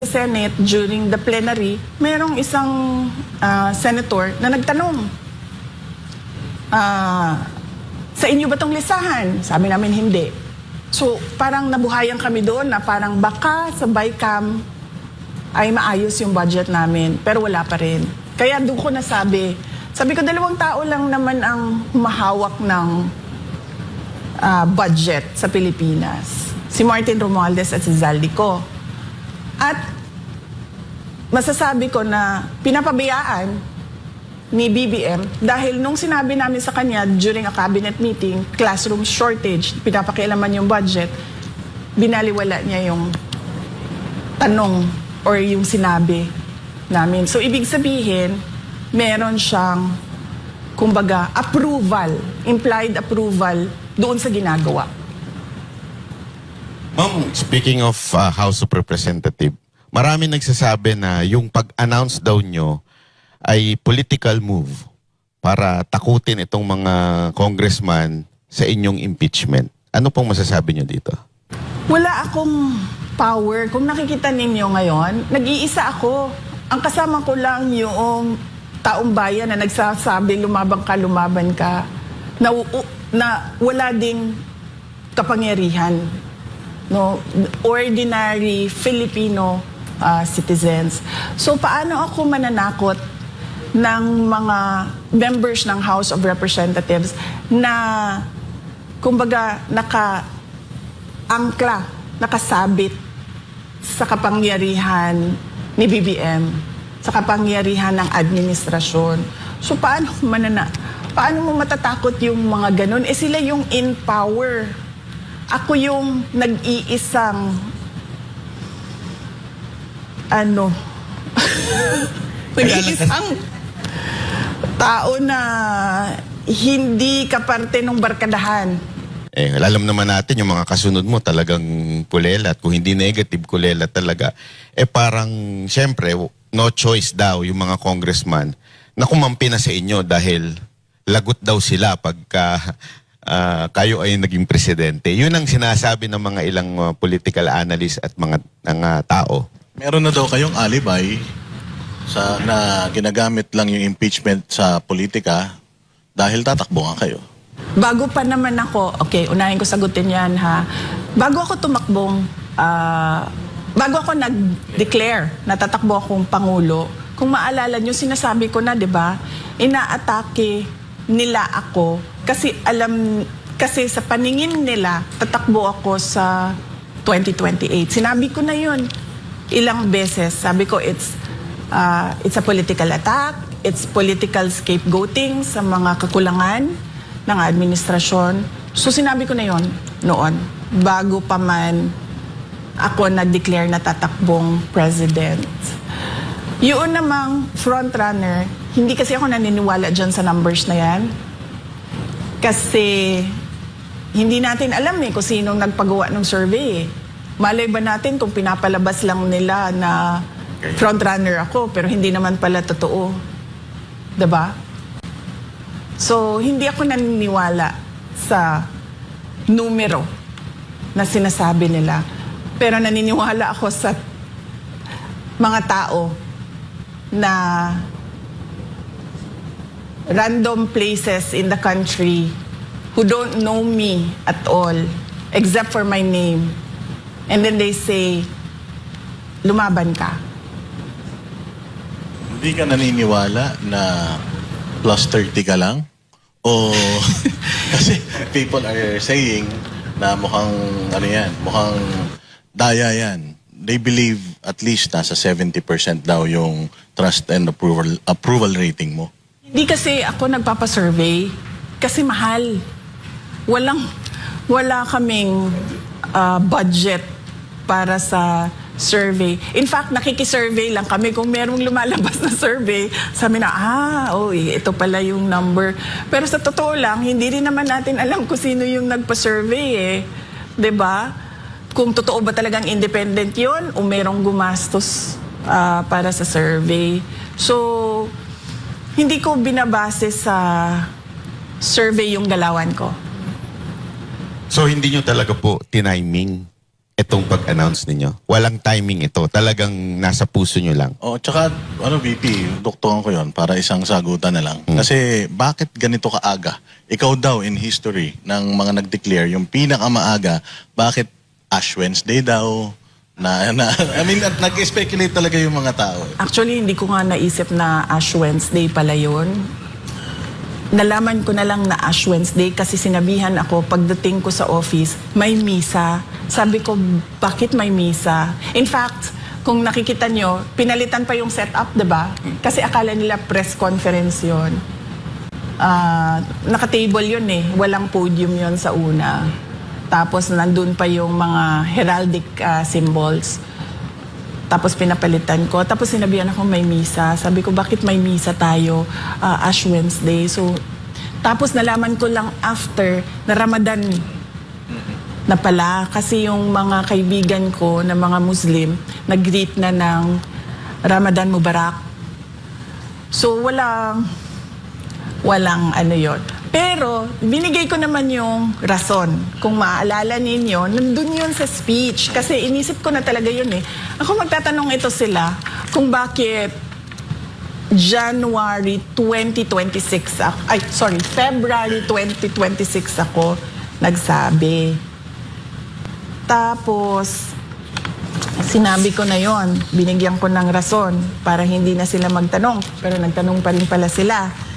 Senate during the plenary, merong isang senator na nagtanong, sa inyo ba tong listahan? Sabi namin hindi. So parang nabuhayan kami doon na parang baka sa BICAM ay maayos yung budget namin, pero wala pa rin. Kaya doon ko nasabi, sabi ko 2 tao lang naman ang humahawak ng budget sa Pilipinas. Si Martin Romualdez at si Zaldico. At masasabi ko na pinapabayaan ni BBM dahil nung sinabi namin sa kanya during a cabinet meeting, classroom shortage, pinapakialaman yung budget, binaliwala niya yung tanong or yung sinabi namin. So ibig sabihin, meron siyang kumbaga approval, implied approval doon sa ginagawa. Ma'am, speaking of House of Representative, marami nagsasabi na yung pag-announce daw nyo ay political move para takutin itong mga congressman sa inyong impeachment. Ano pong masasabi nyo dito? Wala akong power. Kung nakikita ninyo ngayon, nag-iisa ako. Ang kasama ko lang yung taong bayan na nagsasabi lumaban ka, na wala ding kapangyarihan. No, ordinary Filipino citizens. So paano ako mananakot ng mga members ng House of Representatives na kumbaga naka-angkla, nakasabit sa kapangyarihan ni BBM, sa kapangyarihan ng administrasyon. So paano mo matatakot yung mga ganun? Eh sila yung in power. Ako yung nag-iisang nag-iisang tao na hindi kaparte ng barkadahan. Eh, alam naman natin yung mga kasunod mo talagang kulelat. Kung hindi negative, kulelat talaga. Eh parang, syempre, no choice daw yung mga congressman na kumampi na sa inyo dahil lagot daw sila pagka kayo ay naging presidente. Yun ang sinasabi ng mga ilang political analyst at mga tao. Meron na daw kayong alibay na ginagamit lang yung impeachment sa politika dahil tatakbo nga kayo. Bago pa naman ako, okay, unahin ko sagutin yan ha. Bago ako tumakbong, bago ako nag-declare na tatakbo akong Pangulo, kung maalala nyo, sinasabi ko na, di ba, inaatake nila ako kasi sa paningin nila, tatakbo ako sa 2028. Sinabi ko na yun ilang beses. Sabi ko, it's a political attack, it's political scapegoating sa mga kakulangan ng administrasyon. So sinabi ko na yun noon, bago pa man ako nag-declare na tatakbong president. Yun namang frontrunner, hindi kasi ako naniniwala dyan sa numbers na yan. Kasi hindi natin alam kung sinong nagpagawa ng survey. Malay ba natin kung pinapalabas lang nila na frontrunner ako pero hindi naman pala totoo. Diba? So, hindi ako naniniwala sa numero na sinasabi nila. Pero naniniwala ako sa mga tao na random places in the country who don't know me at all except for my name. And then they say, lumaban ka. Hindi ka naniniwala na plus 30 ka lang? O kasi people are saying na mukhang mukhang daya yan. They believe at least nasa 70% daw yung trust and approval rating mo. Hindi kasi ako nagpapasurvey kasi mahal. Wala kaming budget para sa survey. In fact, nakikisurvey lang kami. Kung merong lumalabas na survey, sabi na, ito pala yung number. Pero sa totoo lang, hindi rin naman natin alam kung sino yung nagpa-survey 'Di ba? Kung totoo ba talagang independent yun o merong gumastos para sa survey. So, hindi ko binabase sa survey yung galawan ko. So hindi nyo talaga po tiniming itong pag-announce ninyo? Walang timing ito. Talagang nasa puso nyo lang. O, tsaka, VP, doktoran ko yon para isang sagutan na lang. Kasi, bakit ganito kaaga? Ikaw daw, in history, ng mga nag-declare, yung pinakamaaga, bakit Ash Wednesday daw? Nag-speculate talaga yung mga tao. Actually, hindi ko nga naisip na Ash Wednesday pala yun. Nalaman ko na lang na Ash Wednesday kasi sinabihan ako pagdating ko sa office, may misa. Sabi ko, bakit may misa? In fact, kung nakikita nyo, pinalitan pa yung setup, diba? Kasi akala nila press conference yun. Naka-table yun eh. Walang podium yun sa una. Tapos nandun pa yung mga heraldic symbols. Tapos pinapalitan ko. Tapos sinabihan ako may misa. Sabi ko, bakit may misa tayo? Ash Wednesday. So, tapos nalaman ko lang after na Ramadan na pala. Kasi yung mga kaibigan ko na mga Muslim, nag-greet na ng Ramadan Mubarak. So, walang ano yun. Pero, binigay ko naman yung rason. Kung maaalala ninyo, nandun yun sa speech. Kasi inisip ko na talaga yun eh. Ako magtatanong ito sila kung bakit February 2026 ako nagsabi. Tapos, sinabi ko na yon, binigyan ko ng rason para hindi na sila magtanong. Pero nagtanong pa rin pala sila.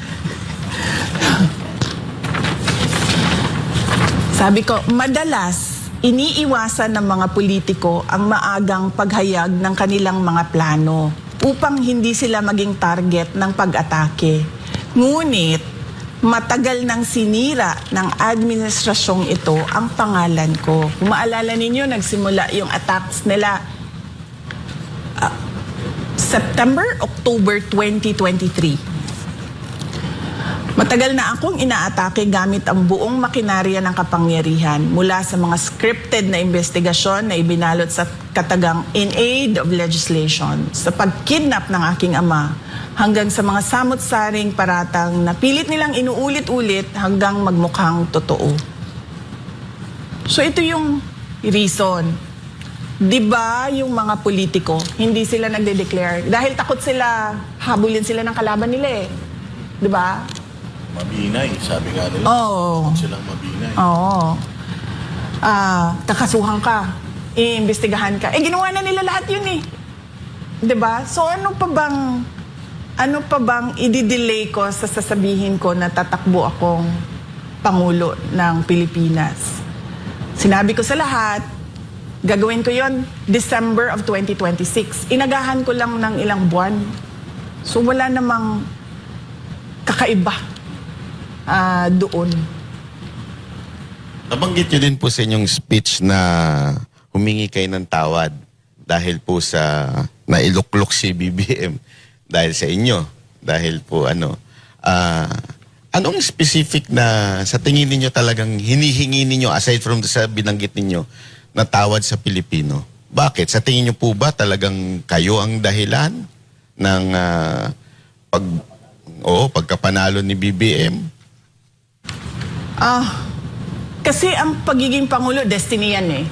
Sabi ko, madalas, iniiwasan ng mga politiko ang maagang paghayag ng kanilang mga plano upang hindi sila maging target ng pag-atake. Ngunit, matagal nang sinira ng administrasyong ito ang pangalan ko. Kung maalala ninyo, nagsimula yung attacks nila October 2023. Matagal na akong inaatake gamit ang buong makinarya ng kapangyarihan mula sa mga scripted na investigasyon na ibinalot sa katagang in aid of legislation, sa pagkidnap ng aking ama, hanggang sa mga samot-saring paratang na pilit nilang inuulit-ulit hanggang magmukhang totoo. So ito yung reason. Diba yung mga politiko, hindi sila nagde-declare dahil takot sila, habulin sila ng kalaban nila eh. Diba? Mabinay, sabi nga nila. Oo. Silang mabinay. Oo. Kakasuhan ka. Iimbestigahan ka. Ginawa na nila lahat yun eh. 'Di ba? So ano pa bang i-delay ko sa sasabihin ko na tatakbo akong Pangulo ng Pilipinas? Sinabi ko sa lahat, gagawin ko yon December of 2026. Inagahan ko lang ng ilang buwan. So wala namang kakaiba doon. Nabanggit nyo din po sa inyong speech na humingi kayo ng tawad dahil po sa nailuklok si BBM dahil sa inyo. Dahil po anong specific na sa tingin ninyo talagang hinihingi ninyo aside from sa binanggit ninyo na tawad sa Pilipino? Bakit? Sa tingin nyo po ba talagang kayo ang dahilan ng pagkapanalo ni BBM? Kasi ang pagiging Pangulo, destiny yan eh.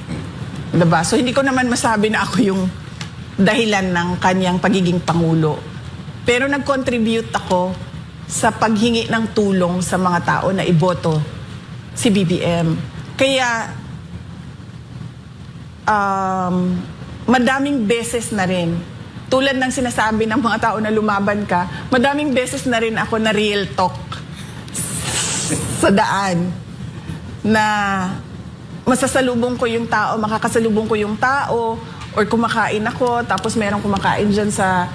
Diba? So hindi ko naman masabi na ako yung dahilan ng kanyang pagiging Pangulo. Pero nag-contribute ako sa paghingi ng tulong sa mga tao na iboto si BBM. Kaya madaming beses na rin, tulad ng sinasabi ng mga tao na lumaban ka, madaming beses na rin ako na real talk sa daan na masasalubong ko yung tao, makakasalubong ko yung tao, or kumakain ako, tapos merong kumakain dyan sa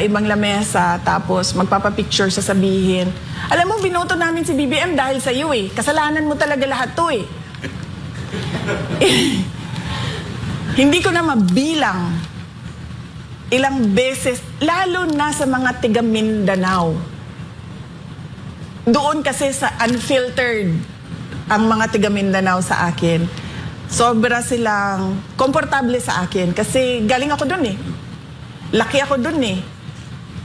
ibang lamesa, tapos magpapapicture sasabihin, alam mo, binoto namin si BBM dahil sa iyo eh. Kasalanan mo talaga lahat to eh. Hindi ko na mabilang ilang beses, lalo na sa mga tiga Mindanao. Doon kasi sa unfiltered ang mga tiga Mindanao sa akin. Sobra silang komportable sa akin kasi galing ako doon eh. Laki ako doon eh.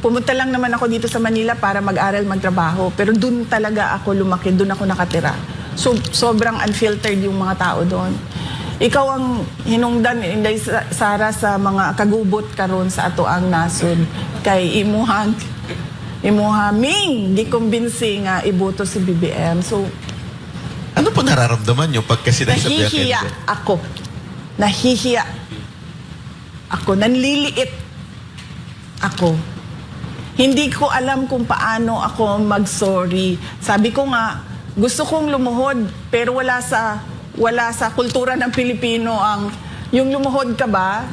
Pumunta lang naman ako dito sa Manila para mag-aral, magtrabaho. Pero doon talaga ako lumaki, doon ako nakatira. So, sobrang unfiltered yung mga tao doon. Ikaw ang hinungdan Inday Sara sa mga kagubot karon sa ato ang nasod kay imuhaming di kumbinsi nga iboto si BBM. So Ano po nararamdaman nyo pagka sinasabihan kayo? nahihiya ako. Nahihiya ako. Nanliliit ako. Hindi ko alam kung paano ako mag-sorry. Sabi ko nga, gusto kong lumuhod pero wala sa kultura ng Pilipino ang yung lumuhod ka ba?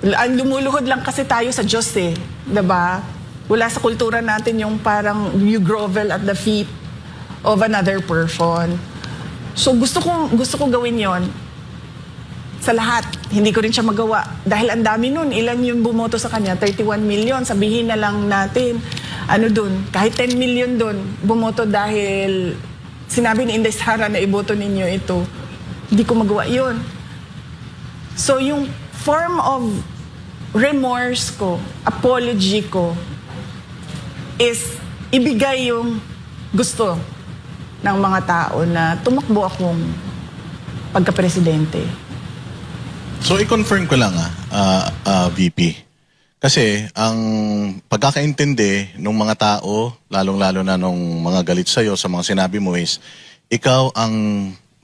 Ang lumuluhod lang kasi tayo sa Diyos eh, 'di ba? Wala sa kultura natin yung parang you grovel at the feet of another person. So gusto ko gawin 'yon sa lahat. Hindi ko rin siya magawa dahil ang dami nun. Ilan yung bumoto sa kanya? 31 million. Sabihin na lang natin dun, kahit 10 million dun bumoto dahil sinabi ni Inday Sara na iboto ninyo ito. Hindi ko magawa 'yon. So yung form of remorse ko, apology ko is ibigay yung gusto ng mga tao na tumakbo akong pagka-presidente. So, i-confirm ko lang VP. Kasi, ang pagkakaintindi ng mga tao, lalong-lalo na nung mga galit sa'yo sa mga sinabi mo is, ikaw ang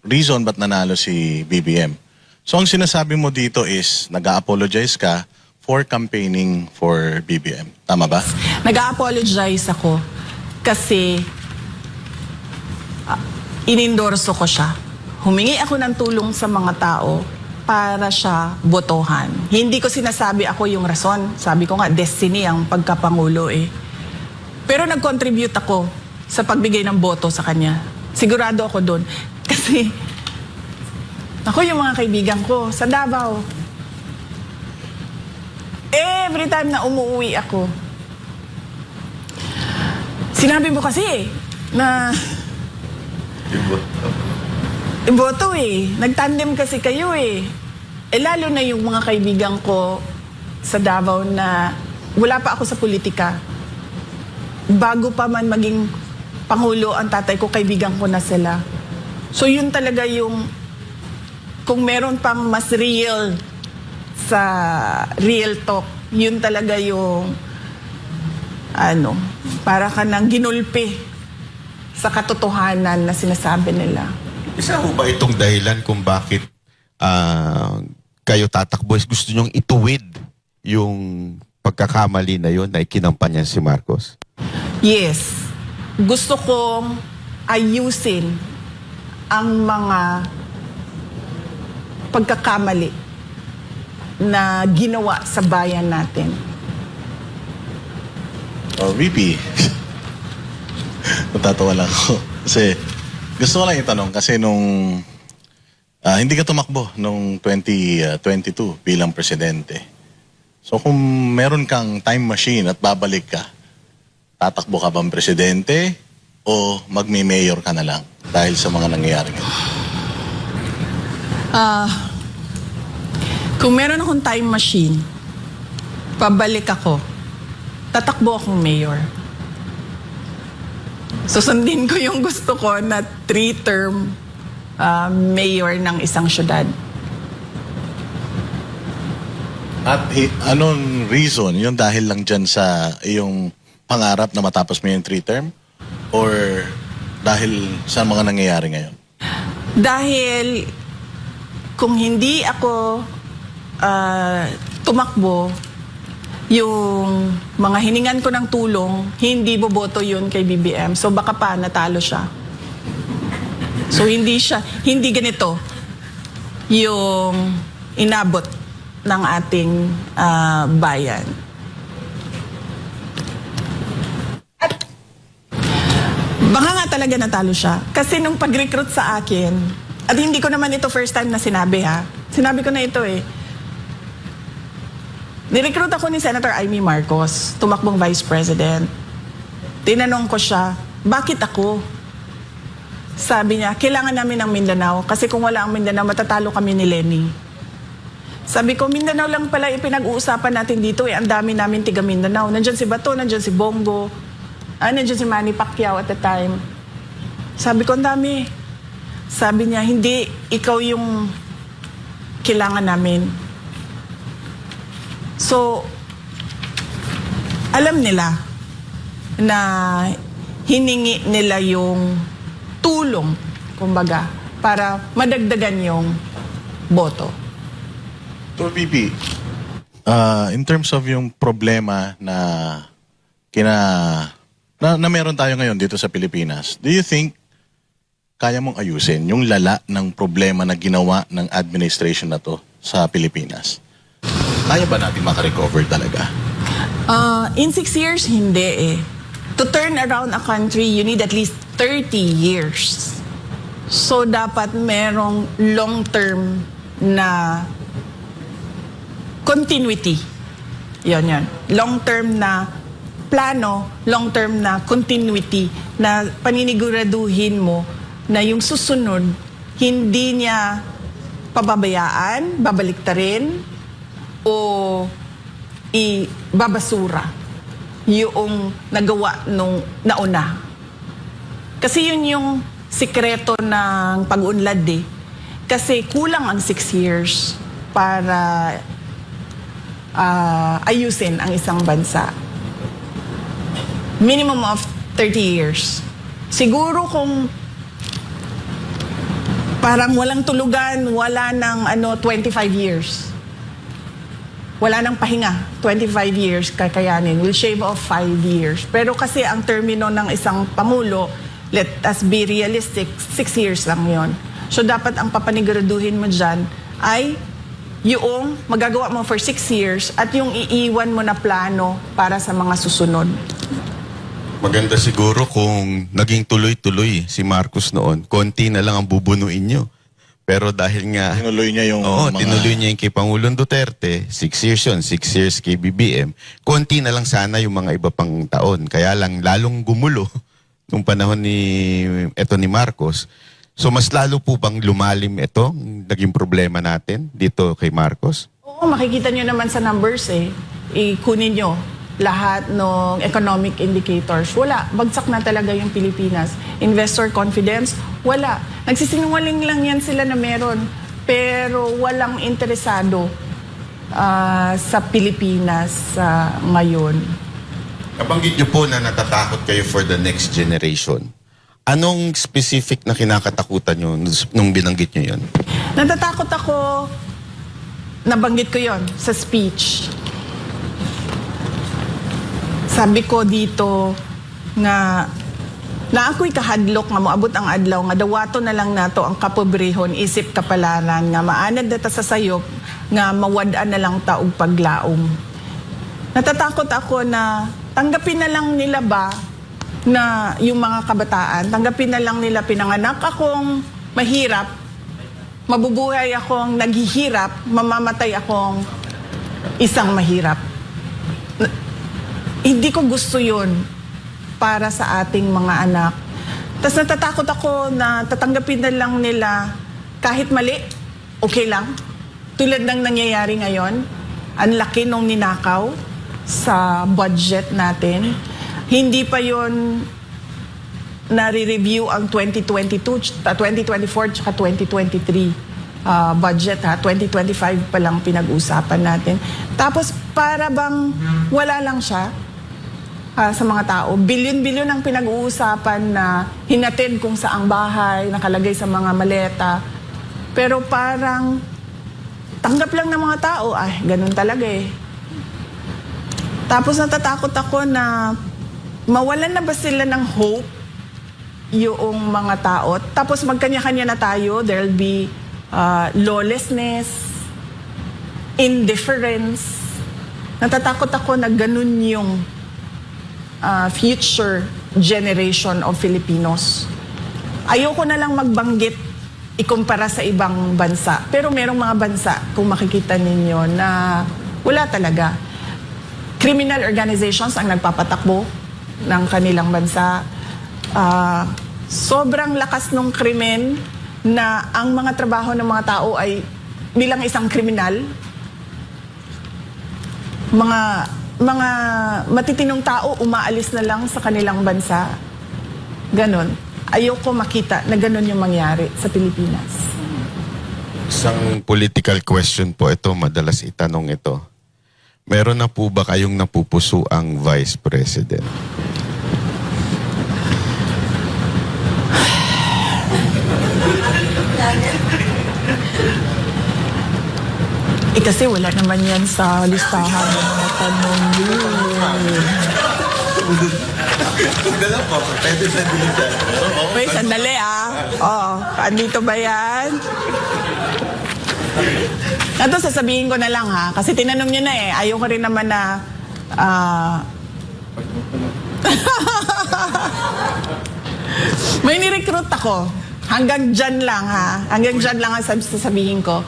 reason ba't nanalo si BBM. So, ang sinasabi mo dito is, nag-a-apologize ka for campaigning for BBM. Tama ba? Nag-a-apologize ako kasi inendorso ko siya. Humingi ako ng tulong sa mga tao para siya botohan. Hindi ko sinasabi ako yung rason. Sabi ko nga, destiny ang pagkapangulo eh. Pero nag-contribute ako sa pagbigay ng boto sa kanya. Sigurado ako doon. Kasi ako yung mga kaibigan ko sa Davao. Every time na umuwi ako, sinabi mo kasi na iboto eh. Nagtandem kasi kayo eh. Lalo na yung mga kaibigan ko sa Davao na wala pa ako sa politika. Bago pa man maging pangulo ang tatay ko, kaibigan ko na sila. So yun talaga yung, kung meron pang mas real sa real talk, yun talaga yung para ka nang ginulpi sa katotohanan na sinasabi nila. Isa ho ba itong dahilan kung bakit kayo tatakbo? Gusto nyong ituwid yung pagkakamali na yun na ikinampanyan si Marcos? Yes. Gusto kong ayusin ang mga pagkakamali na ginawa sa bayan natin. VP, natatawa lang ako. Kasi gusto ko lang itanong kasi nung hindi ka tumakbo nung 2022 bilang presidente. So kung meron kang time machine at babalik ka, tatakbo ka bang presidente o magme-mayor ka na lang dahil sa mga nangyayari ngayon? Kung meron akong time machine, pabalik ako, tatakbo akong mayor. Susundin ko yung gusto ko na 3-term mayor ng isang syudad. At anong reason? Yung dahil lang dyan sa iyong pangarap na matapos mo yung 3-term? Or dahil sa mga nangyayari ngayon? Dahil kung hindi ako tumakbo, yung mga hiningan ko ng tulong, hindi boboto yun kay BBM. So baka pa natalo siya. So hindi ganito yung inabot ng ating bayan. At baka nga talaga natalo siya. Kasi nung pag-recruit sa akin, at hindi ko naman ito first time na sinabi ha. Sinabi ko na ito eh. Nirecruit ako ni Senator Amy Marcos, tumakbong Vice President. Tinanong ko siya, bakit ako? Sabi niya, kailangan namin ng Mindanao kasi kung wala ang Mindanao, matatalo kami ni Lenny. Sabi ko, Mindanao lang pala ipinag-uusapan natin dito eh. Ang dami namin tiga Mindanao. Nandyan si Bato, nandyan si Bongo, nandyan si Manny Pacquiao at the time. Sabi ko, ang dami. Sabi niya, hindi, ikaw yung kailangan namin. So, alam nila na hiningi nila yung tulong, kumbaga, para madagdagan yung boto. So, VP, in terms of yung problema na na meron tayo ngayon dito sa Pilipinas, do you think kaya mong ayusin yung lala ng problema na ginawa ng administration na to sa Pilipinas? Kaya ba natin makarecover talaga? In 6 years, hindi eh. To turn around a country, you need at least 30 years. So, dapat merong long-term na continuity. Yon. Long-term na plano, long-term na continuity na paniniguraduhin mo na yung susunod, hindi niya pababayaan, babaliktarin, o ibabasura yung nagawa nung nauna. Kasi yun yung sikreto ng pag-unlad eh. Kasi kulang ang 6 years para ayusin ang isang bansa. Minimum of 30 years. Siguro kung parang walang tulugan, wala ng 25 years. Wala nang pahinga, 25 years kakayanin. We'll shave off 5 years. Pero kasi ang termino ng isang pangulo, let us be realistic, 6 years lang yon. So dapat ang papaniguraduhin mo dyan ay yung magagawa mo for 6 years at yung iiwan mo na plano para sa mga susunod. Maganda siguro kung naging tuloy-tuloy si Marcos noon, konti na lang ang bubunuin nyo. Pero dahil nga... Tinuloy niya yung tinuloy niya yung kay Pangulong Duterte, 6 years yun, 6 years kay BBM, konti na lang sana yung mga iba pang taon. Kaya lang lalong gumulo nung panahon ni Marcos. So mas lalo po bang lumalim ito, naging problema natin dito kay Marcos? Oo, makikita nyo naman sa numbers eh. Ikunin nyo lahat ng economic indicators. Wala. Bagsak na talaga yung Pilipinas. Investor confidence, wala. Nagsisinungaling lang yan sila na meron. Pero walang interesado sa Pilipinas ngayon. Nabanggit niyo po na natatakot kayo for the next generation. Anong specific na kinakatakutan niyo nung binanggit niyo yun? Natatakot ako, nabanggit ko yon sa speech. Sabi ko dito nga na ako'y kahadlok nga moabot ang adlaw nga dawato na lang nato ang kapobrehon isip kapalaran nga maanad data sa sayop nga mawad-an na lang taog paglaom. Natatakot ako na tanggapin na lang nila ba na yung mga kabataan, tanggapin na lang nila pinanganak akong mahirap, mabubuhay akong naghihirap, mamamatay akong isang mahirap. Hindi ko gusto yun para sa ating mga anak. Tapos natatakot ako na tatanggapin na lang nila kahit mali, okay lang. Tulad ng nangyayari ngayon, ang laki nung ninakaw sa budget natin. Hindi pa yun nare-review ang 2022, 2024, tsaka 2023 budget ha. 2025 pa lang pinag-usapan natin. Tapos para bang wala lang siya sa mga tao. Bilyon-bilyon ang pinag-uusapan na hinatid kung saang bahay, nakalagay sa mga maleta. Pero parang tanggap lang ng mga tao, ganun talaga eh. Tapos natatakot ako na mawalan na ba sila ng hope yung mga tao. Tapos magkanya-kanya na tayo, there'll be lawlessness, indifference. Natatakot ako na ganun yung future generation of Filipinos. Ayoko na lang magbanggit ikumpara sa ibang bansa. Pero merong mga bansa, kung makikita ninyo, na wala talaga. Criminal organizations ang nagpapatakbo ng kanilang bansa. Sobrang lakas ng krimen na ang mga trabaho ng mga tao ay bilang isang kriminal. Mga matitinong tao umaalis na lang sa kanilang bansa. Ganon. Ayoko makita na ganon yung mangyari sa Pilipinas. Isang political question po ito, madalas itanong ito. Meron na po ba kayong napupuso ang Vice President? Kasi wala naman yan sa listahan ng mga tanong yun. Wait, sandali Oo, andito ba yan? Ito, sasabihin ko na lang kasi tinanong nyo na Ayaw ko rin naman na may nirecruit ako. Hanggang dyan lang Hanggang dyan lang ang sasabihin ko.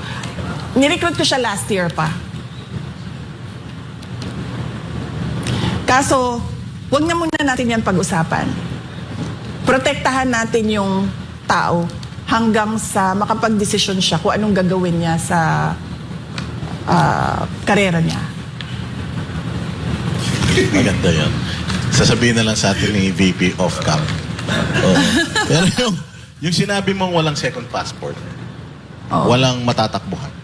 Nirecruit ko siya last year pa. Kaso, wag na muna natin yan pag-usapan. Protektahan natin yung tao hanggang sa makapag-desisyon siya kung anong gagawin niya sa karera niya. Maganda yan. Sasabihin na lang sa atin ni VP off-cam. Pero yung sinabi mong walang second passport, walang matatakbuhan.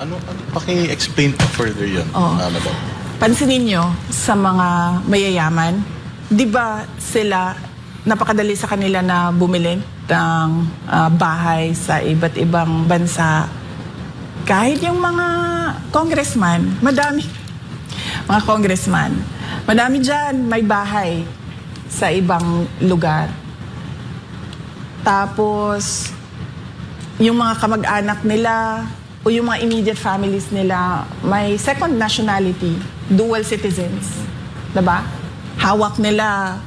Ano paki-explain pa further yun? Madam? Pansinin nyo sa mga mayayaman, di ba sila, napakadali sa kanila na bumili ng bahay sa iba't ibang bansa. Kahit yung mga congressman, madami dyan may bahay sa ibang lugar. Tapos, yung mga kamag-anak nila, o yung mga immediate families nila, may second nationality, dual citizens. Diba? Hawak nila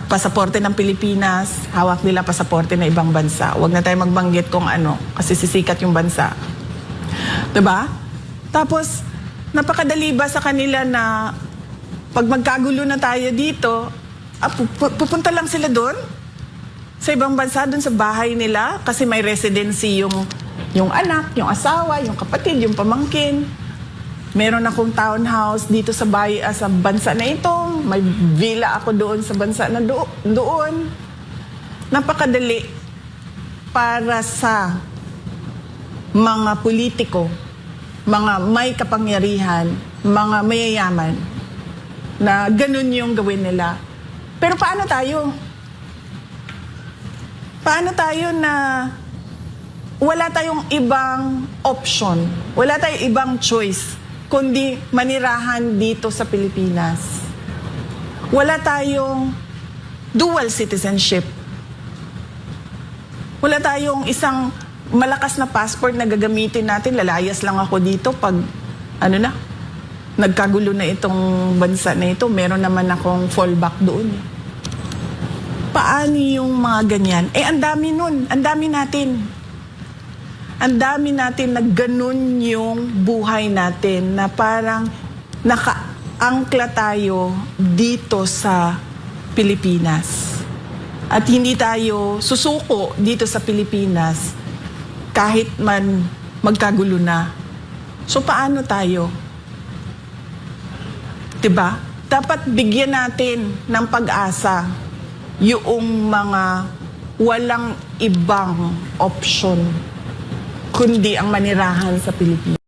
pasaporte ng Pilipinas, hawak nila pasaporte ng ibang bansa. Huwag na tayo magbanggit kung ano, kasi sisikat yung bansa. Diba? Tapos, napakadali ba sa kanila na pag magkagulo na tayo dito, pupunta lang sila doon? Sa ibang bansa, doon sa bahay nila, kasi may residency yung anak, yung asawa, yung kapatid, yung pamangkin. Meron akong townhouse dito sa bansa na ito. May villa ako doon sa bansa na doon. Napakadali para sa mga politiko, mga may kapangyarihan, mga mayayaman, na ganun yung gawin nila. Pero paano tayo? Paano tayo na wala tayong ibang option, wala tayong ibang choice, kundi manirahan dito sa Pilipinas. Wala tayong dual citizenship. Wala tayong isang malakas na passport na gagamitin natin. Lalayas lang ako dito pag, nagkagulo na itong bansa na ito. Meron naman akong fallback doon. Paano yung mga ganyan? Ang dami nun. Ang dami natin. Ang dami natin na ganun yung buhay natin na parang nakaangkla tayo dito sa Pilipinas. At hindi tayo susuko dito sa Pilipinas kahit man magkagulo na. So paano tayo? Diba? Dapat bigyan natin ng pag-asa yung mga walang ibang option kundi ang manirahan sa Pilipinas.